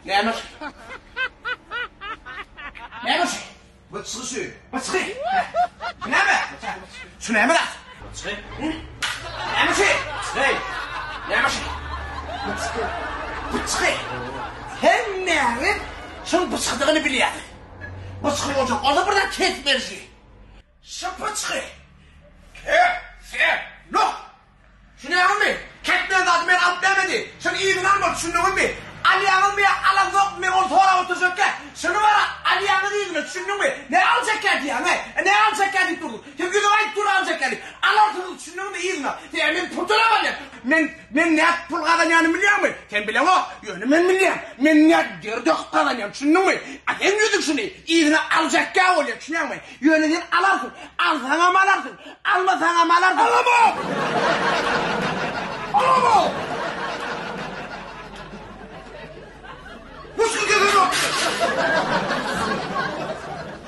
Neymiş? Neymiş? Bıçkı şu. Bıçkı. Ne mi? Şu ne mi lan? Bıçkı. Neymiş? Hey. Neymiş? Bıçkı. Bıçkı. Hem neymiş? Şunun bıçkıdığını biliyordu. Bıçkı olacak. O da buradan ket verici. Şu bıçkı. Look. Şunu yapın mı? Ketlerin adı beni alıp demedi. Şunu iyi gün almadı. Şunu mi? Aliyan'ın bir alan yok mu? Ortalara oturacak ki. Şunu var. Aliyan'ın iyi günü. Şunu mu? Ne alacak geldi ya? Ne alacak geldi durdu? Hem günü ayıp dur alacak geldi. Al ortalığı. Şunu mu iyi günü? Ben pırtılamadım. Ben ne pul kazanyanı biliyor musun? Sen bilen o. Yönü ben biliyorum. Ben ne gördük kazanyanı. Şunu mu? Hem yüzük şunu. İyi günü alacak geldi oluyor. Şunu mu? Yönüden alarsın. Alsan alarsın. Almasan alarsın. Alamam. Alamam. Nasıl gelin o?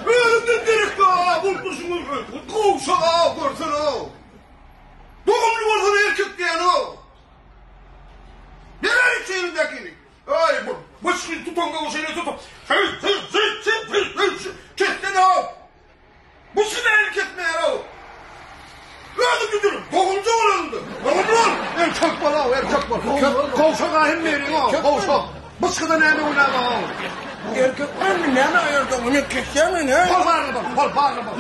Ölümden direkt ha! Bulmuşsunuz. Kovşağa görsün o. Doğumlu olsun erkek diyen o. Neler içerindekini? Ay bu sıkı tutan da o şeyini tutun. Ketten o. Bu sıkı erkek mi ya o? Öldüm gidiyorum. Doğumcu olandı. Doğumlu ol. Erkek var o erkek var. Kovşağa hem verin o. Kovşağa. Bıçkıda ne oynadı o? Erkekler mi ne ayırdı onu keser mi ne? Kol bağırma bak, kol bağırma bak.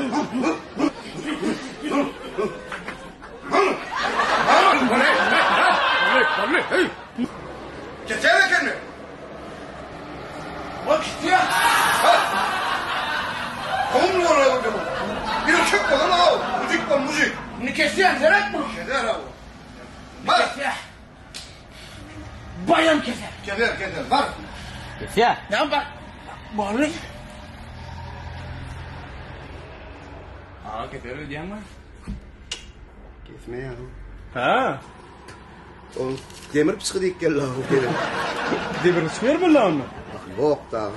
Keser mi kendini? Bak istiyor. Kovun var o zaman. Bir erkek var lan o. Müzik var müzik. Bunu kesiyor zerek mi? Keser o. Bak. Bayan keser. Keser var. Ya. Ne bak? Bağlı. Keser ödeyen mi? Kesme ya. Ha. O demir bıçkı deyip gel la o demir. Demir çıkıyor mu lan? Yok da.